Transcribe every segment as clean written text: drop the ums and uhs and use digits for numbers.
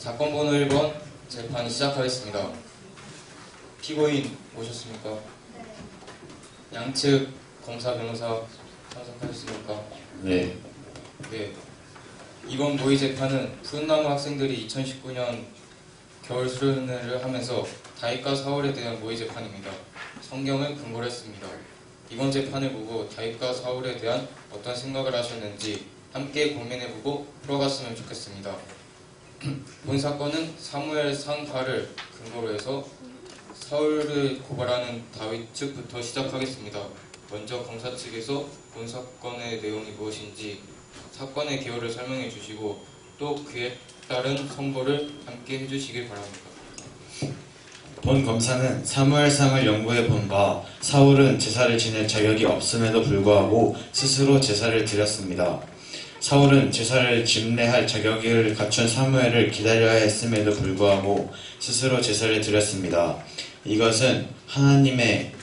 사건 번호 1번 재판 시작하겠습니다. 피고인 오셨습니까? 네. 양측 검사, 변호사 참석하셨습니까? 네. 네. 이번 모의 재판은 푸른나무 학생들이 2019년 겨울 수련회를 하면서 다윗과 사울에 대한 모의 재판입니다. 성경을 근거로 했습니다. 이번 재판을 보고 다윗과 사울에 대한 어떤 생각을 하셨는지 함께 고민해보고 풀어갔으면 좋겠습니다. 본 사건은 사무엘 상하를 근거로 해서 사울을 고발하는 다윗 측부터 시작하겠습니다. 먼저 검사 측에서 본 사건의 내용이 무엇인지 사건의 개요를 설명해 주시고 또 그에 따른 선고를 함께 해주시길 바랍니다. 본 검사는 사무엘상을 연구해 본 바 사울은 제사를 지낼 자격이 없음에도 불구하고 스스로 제사를 드렸습니다. 사울은 제사를 집례할 자격을 갖춘 사무엘을 기다려야 했음에도 불구하고 스스로 제사를 드렸습니다. 이것은 하나님을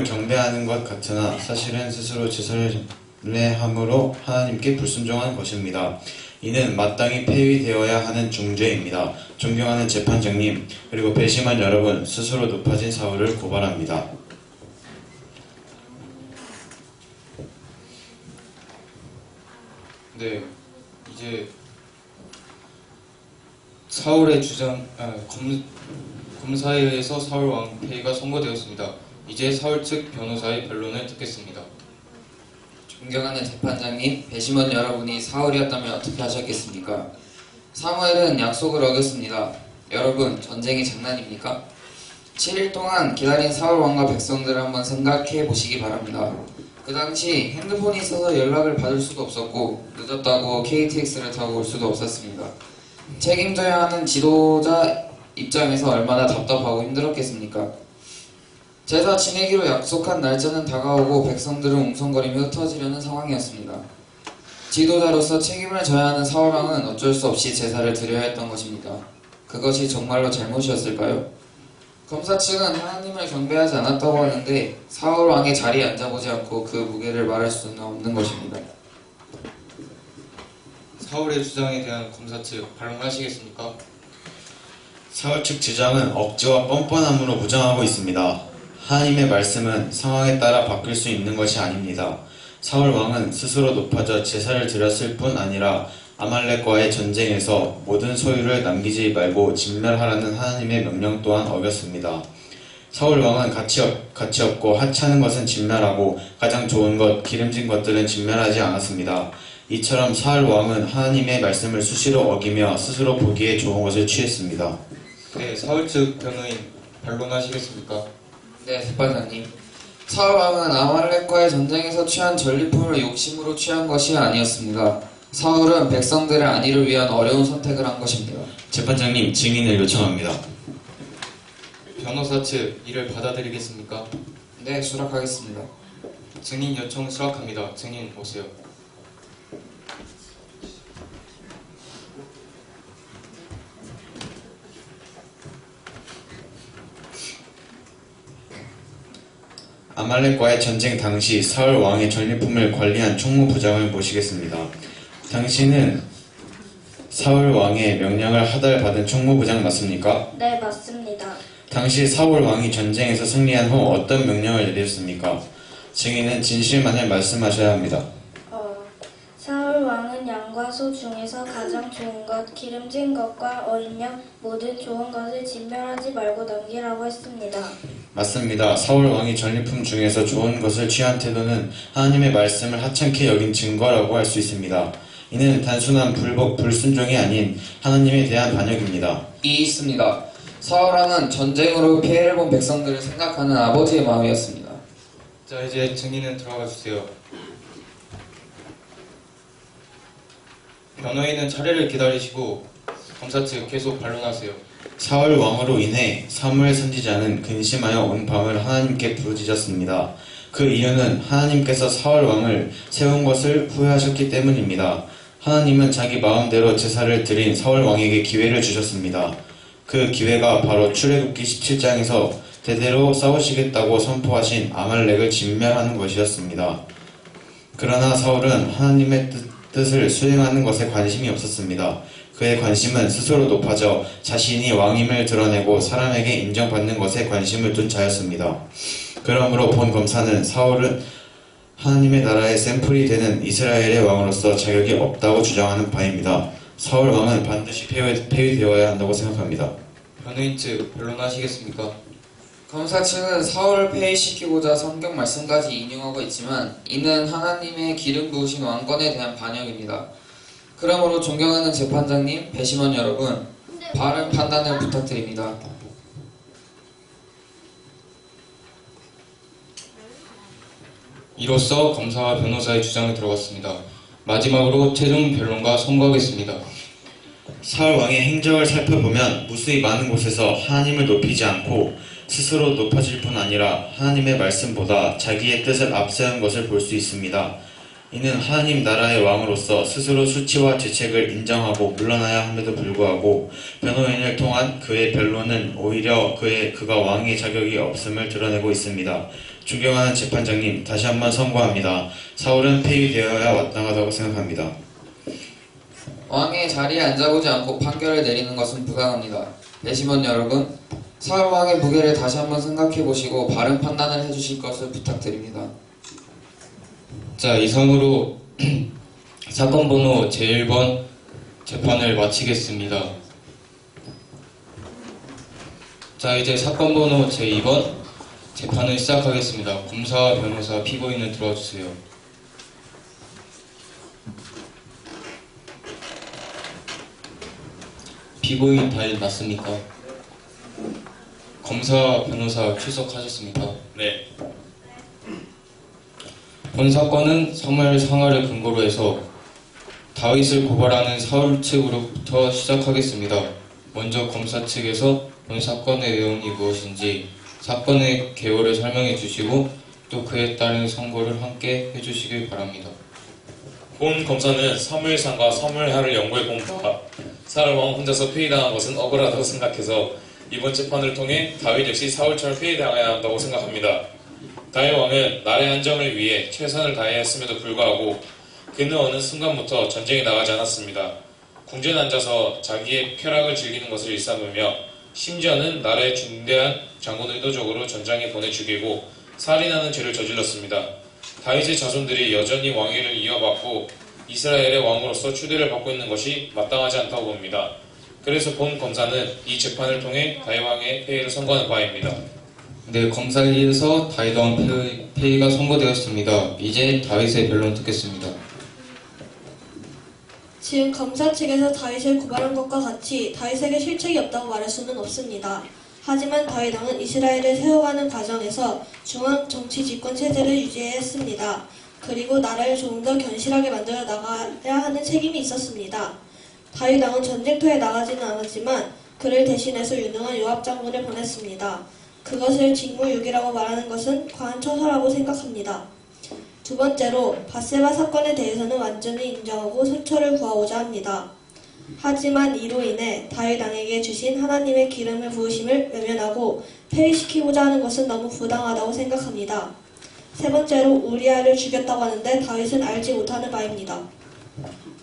경배하는 것 같으나 사실은 스스로 제사를 함으로 하나님께 불순종한 것입니다. 이는 마땅히 폐위되어야 하는 중죄입니다. 존경하는 재판장님, 그리고 배심원 여러분, 스스로 높아진 사울을 고발합니다. 네, 이제 사울의 검사에 의해서 사울 왕폐위가 선고되었습니다. 이제 사울 측 변호사의 변론을 듣겠습니다. 존경하는 재판장님, 배심원 여러분이 사울이었다면 어떻게 하셨겠습니까? 사무엘은 약속을 어겼습니다. 여러분, 전쟁이 장난입니까? 7일 동안 기다린 사울 왕과 백성들을 한번 생각해 보시기 바랍니다. 그 당시 핸드폰이 있어서 연락을 받을 수도 없었고 늦었다고 KTX를 타고 올 수도 없었습니다. 책임져야 하는 지도자 입장에서 얼마나 답답하고 힘들었겠습니까? 제사 지내기로 약속한 날짜는 다가오고 백성들은 웅성거리며 흩어지려는 상황이었습니다. 지도자로서 책임을 져야 하는 사울왕은 어쩔 수 없이 제사를 드려야 했던 것입니다. 그것이 정말로 잘못이었을까요? 검사 측은 하나님을 경배하지 않았다고 하는데 사울왕의 자리에 앉아보지 않고 그 무게를 말할 수는 없는 것입니다. 사울의 주장에 대한 검사 측 반론하시겠습니까? 사울 측 주장은 억지와 뻔뻔함으로 부정하고 있습니다. 하나님의 말씀은 상황에 따라 바뀔 수 있는 것이 아닙니다. 사울 왕은 스스로 높아져 제사를 드렸을 뿐 아니라 아말렉과의 전쟁에서 모든 소유를 남기지 말고 진멸하라는 하나님의 명령 또한 어겼습니다. 사울 왕은 가치 없고 하찮은 것은 진멸하고 가장 좋은 것, 기름진 것들은 진멸하지 않았습니다. 이처럼 사울 왕은 하나님의 말씀을 수시로 어기며 스스로 보기에 좋은 것을 취했습니다. 네, 사울 측 변호인 반론하시겠습니까? 네, 재판장님. 사울 왕은 아말렉과의 전쟁에서 취한 전리품을 욕심으로 취한 것이 아니었습니다. 사울은 백성들의 안위를 위한 어려운 선택을 한 것입니다. 재판장님, 증인을 요청합니다. 변호사 측 이를 받아들이겠습니까? 네, 수락하겠습니다. 증인 요청 수락합니다. 증인 오세요. 아말렉과의 전쟁 당시 사울 왕의 전리품을 관리한 총무부장을 모시겠습니다. 당신은 사울 왕의 명령을 하달받은 총무부장 맞습니까? 네, 맞습니다. 당시 사울 왕이 전쟁에서 승리한 후 어떤 명령을 내렸습니까? 증인은 진실만을 말씀하셔야 합니다. 사울 왕은 양과 소 중에서 가장 좋은 것, 기름진 것과 어린 양, 모든 좋은 것을 진멸하지 말고 남기라고 했습니다. 맞습니다. 사울 왕이 전리품 중에서 좋은 것을 취한 태도는 하나님의 말씀을 하찮게 여긴 증거라고 할 수 있습니다. 이는 단순한 불순종이 아닌 하나님에 대한 반역입니다. 있습니다. 사울 왕은 전쟁으로 피해를 본 백성들을 생각하는 아버지의 마음이었습니다. 자, 이제 증인은 들어가 주세요. 변호인은 차례를 기다리시고 검사 측 계속 반론하세요. 사울 왕으로 인해 사무엘 선지자는 근심하여 온 밤을 하나님께 부르짖었습니다. 그 이유는 하나님께서 사울 왕을 세운 것을 후회하셨기 때문입니다. 하나님은 자기 마음대로 제사를 드린 사울 왕에게 기회를 주셨습니다. 그 기회가 바로 출애굽기 17장에서 대대로 싸우시겠다고 선포하신 아말렉을 진멸하는 것이었습니다. 그러나 사울은 하나님의 뜻을 수행하는 것에 관심이 없었습니다. 그의 관심은 스스로 높아져 자신이 왕임을 드러내고 사람에게 인정받는 것에 관심을 둔 자였습니다. 그러므로 본 검사는 사울은 하나님의 나라의 샘플이 되는 이스라엘의 왕으로서 자격이 없다고 주장하는 바입니다. 사울 왕은 반드시 폐위되어야 한다고 생각합니다. 변호인 측 변론하시겠습니까? 검사 측은 사울을 폐위시키고자 성경 말씀까지 인용하고 있지만 이는 하나님의 기름 부으신 왕권에 대한 반역입니다. 그러므로 존경하는 재판장님, 배심원 여러분, 바른 판단을 부탁드립니다. 이로써 검사와 변호사의 주장을 들어봤습니다. 마지막으로 최종 변론과 선고하겠습니다. 사울 왕의 행적을 살펴보면 무수히 많은 곳에서 하나님을 높이지 않고 스스로 높아질 뿐 아니라 하나님의 말씀보다 자기의 뜻을 앞세운 것을 볼 수 있습니다. 이는 하나님 나라의 왕으로서 스스로 수치와 죄책을 인정하고 물러나야 함에도 불구하고 변호인을 통한 그의 변론은 오히려 그가 왕의 자격이 없음을 드러내고 있습니다. 존경하는 재판장님, 다시 한번 선고합니다. 사울은 폐위되어야 마땅하다고 생각합니다. 왕의 자리에 앉아보지 않고 판결을 내리는 것은 부당합니다. 배심원 여러분, 사울 왕의 무게를 다시 한번 생각해보시고 바른 판단을 해주실 것을 부탁드립니다. 자, 이상으로 사건 번호 제1번 재판을 마치겠습니다. 자, 이제 사건 번호 제2번 재판을 시작하겠습니다. 검사와 변호사, 피고인은 들어와 주세요. 피고인 다 일어났습니까? 검사, 변호사 출석하셨습니까? 네. 본 사건은 사무엘 상하를 근거로 해서 다윗을 고발하는 사울 측으로부터 시작하겠습니다. 먼저 검사 측에서 본 사건의 내용이 무엇인지 사건의 개요를 설명해 주시고 또 그에 따른 선고를 함께 해주시길 바랍니다. 본 검사는 사무엘상과 사무엘하를 연구해 본 바 사울 왕 혼자서 폐위당한 것은 억울하다고 생각해서 이번 재판을 통해 다윗 역시 사울처럼 폐위당해야 한다고 생각합니다. 다윗 왕은 나라의 안정을 위해 최선을 다해야 했음에도 불구하고 그는 어느 순간부터 전쟁에 나가지 않았습니다. 궁전에 앉아서 자기의 쾌락을 즐기는 것을 일삼으며 심지어는 나라의 중대한 장군을 의도적으로 전장에 보내 죽이고 살인하는 죄를 저질렀습니다. 다윗의 자손들이 여전히 왕위를 이어받고 이스라엘의 왕으로서 추대를 받고 있는 것이 마땅하지 않다고 봅니다. 그래서 본 검사는 이 재판을 통해 다윗 왕의 폐위를 선고하는 바입니다. 네, 검사에 의해서 다윗 왕 폐위가 선고되었습니다. 이제 다윗의 변론 듣겠습니다. 지금 검사 측에서 다윗을 고발한 것과 같이 다윗에게 실책이 없다고 말할 수는 없습니다. 하지만 다윗 왕은 이스라엘을 세워가는 과정에서 중앙 정치 집권 체제를 유지해야 했습니다. 그리고 나라를 조금 더 견실하게 만들어 나가야 하는 책임이 있었습니다. 다윗 왕은 전쟁터에 나가지는 않았지만 그를 대신해서 유능한 요압 장군을 보냈습니다. 그것을 직무유기라고 말하는 것은 과한 처사라고 생각합니다. 두 번째로 밧세바 사건에 대해서는 완전히 인정하고 소처를 구하고자 합니다. 하지만 이로 인해 다윗 왕에게 주신 하나님의 기름을 부으심을 외면하고 폐위시키고자 하는 것은 너무 부당하다고 생각합니다. 세 번째로 우리아를 죽였다고 하는데 다윗은 알지 못하는 바입니다.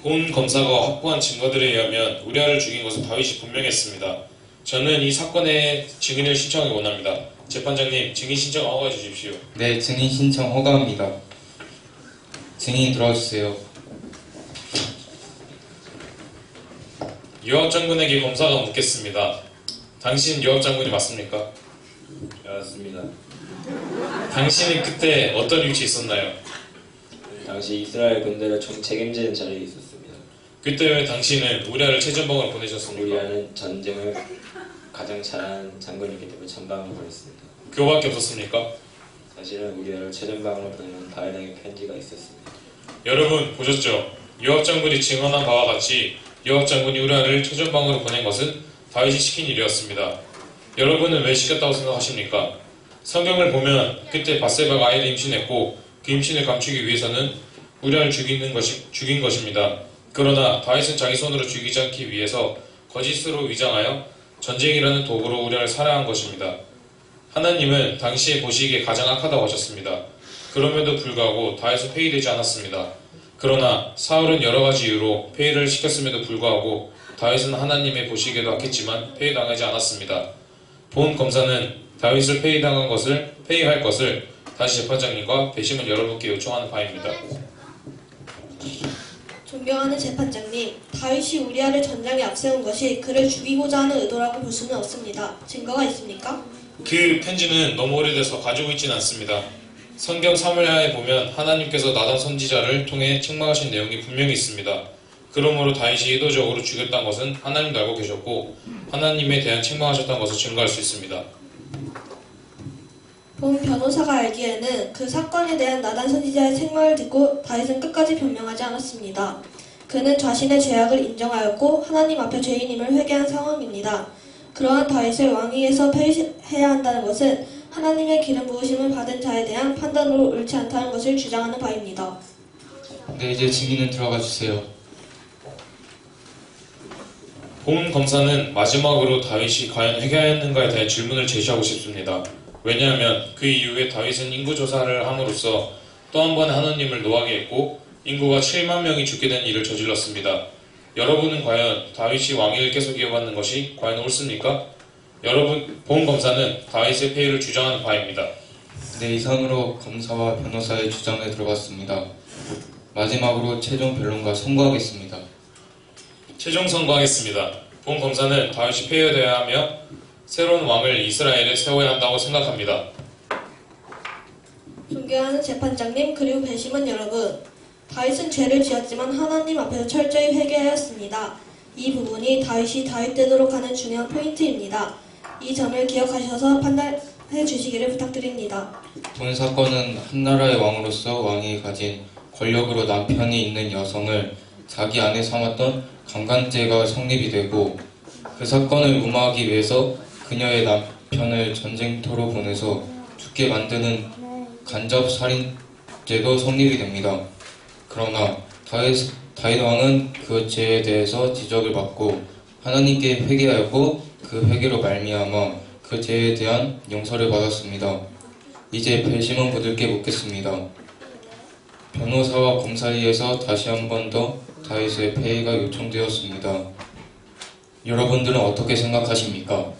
본 검사가 확보한 증거들에 의하면 우리아를 죽인 것은 다윗이 분명했습니다. 저는 이 사건의 증인을 신청하기 원합니다. 재판장님, 증인 신청 허가해 주십시오. 네, 증인 신청 허가합니다. 증인 들어와 주세요. 요압 장군에게 검사가 묻겠습니다. 당신 요압 장군이 맞습니까? 맞습니다. 당신은 그때 어떤 위치에 있었나요? 당시 이스라엘 군대를 책임지는 자리에 있었습니다. 그때 왜 당신은 우리아를 최전방으로 보내셨습니까? 우리아는 전쟁을 가장 잘하는 장군이기 때문에 전방으로 보냈습니다. 그거밖에 없었습니까? 사실은 우리아를 최전방으로 보내는 다윗에게 편지가 있었습니다. 여러분 보셨죠? 요압 장군이 증언한 바와 같이 요압 장군이 우리아를 최전방으로 보낸 것은 다윗이 시킨 일이었습니다. 여러분은 왜 시켰다고 생각하십니까? 성경을 보면 그때 밧세바가 아이를 임신했고 그 임신을 감추기 위해서는 우리아를 죽인 것입니다. 그러나 다윗은 자기 손으로 죽이지 않기 위해서 거짓으로 위장하여 전쟁이라는 도구로 우리아를 살해한 것입니다. 하나님은 당시에 보시기에 가장 악하다고 하셨습니다. 그럼에도 불구하고 다윗은 폐위되지 않았습니다. 그러나 사울은 여러 가지 이유로 폐위를 시켰음에도 불구하고 다윗은 하나님의 보시기에도 악했지만 폐위당하지 않았습니다. 본 검사는 다윗을 폐위할 것을 다시 재판장님과 배심원 여러분께 요청하는 바입니다. 존경하는 재판장님, 다윗이 우리아를 전장에 앞세운 것이 그를 죽이고자 하는 의도라고 볼 수는 없습니다. 증거가 있습니까? 그 편지는 너무 오래돼서 가지고 있지는 않습니다. 성경 사무엘하에 보면 하나님께서 나단 선지자를 통해 책망하신 내용이 분명히 있습니다. 그러므로 다윗이 의도적으로 죽였다는 것은 하나님도 알고 계셨고 하나님에 대한 책망하셨다는 것을 증거할 수 있습니다. 본 변호사가 알기에는 그 사건에 대한 나단 선지자의 책망을 듣고 다윗은 끝까지 변명하지 않았습니다. 그는 자신의 죄악을 인정하였고 하나님 앞에 죄인임을 회개한 상황입니다. 그러한 다윗을 왕위에서 폐위해야 한다는 것은 하나님의 기름 부으심을 받은 자에 대한 판단으로 옳지 않다는 것을 주장하는 바입니다. 네, 이제 증인은 들어가 주세요. 본 검사는 마지막으로 다윗이 과연 회개하였는가에 대한 질문을 제시하고 싶습니다. 왜냐하면 그 이후에 다윗은 인구조사를 함으로써 또 한 번 하나님을 노하게 했고 인구가 7만 명이 죽게 된 일을 저질렀습니다. 여러분은 과연 다윗이 왕위를 계속 이어받는 것이 과연 옳습니까? 본 검사는 다윗의 폐위를 주장하는 바입니다. 네, 이상으로 검사와 변호사의 주장을 들어봤습니다. 마지막으로 최종 변론과 선고하겠습니다. 최종 선고하겠습니다. 본 검사는 다윗이 폐위되어야 하며 새로운 왕을 이스라엘에 세워야 한다고 생각합니다. 존경하는 재판장님 그리고 배심원 여러분, 다윗은 죄를 지었지만 하나님 앞에서 철저히 회개하였습니다. 이 부분이 다윗이 다윗되도록 하는 중요한 포인트입니다. 이 점을 기억하셔서 판단해 주시기를 부탁드립니다. 본 사건은 한 나라의 왕으로서 왕이 가진 권력으로 남편이 있는 여성을 자기 아내 삼았던 강간죄가 성립이 되고 그 사건을 무마하기 위해서 그녀의 남편을 전쟁터로 보내서 죽게 만드는 간접살인죄도 성립이 됩니다. 그러나 다윗 왕은 그 죄에 대해서 지적을 받고 하나님께 회개하였고 그 회개로 말미암아 그 죄에 대한 용서를 받았습니다. 이제 배심원 분들께 묻겠습니다. 변호사와 검사위에서 다시 한 번 더 다윗의 폐위가 요청되었습니다. 여러분들은 어떻게 생각하십니까?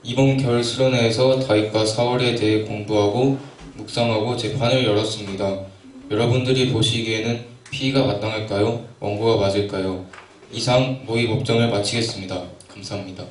이번 겨울 수련회에서 다윗과 사울에 대해 공부하고 묵상하고 재판을 열었습니다. 여러분들이 보시기에는 피의가 마땅할까요? 원고가 맞을까요? 이상 모의 법정을 마치겠습니다. 감사합니다.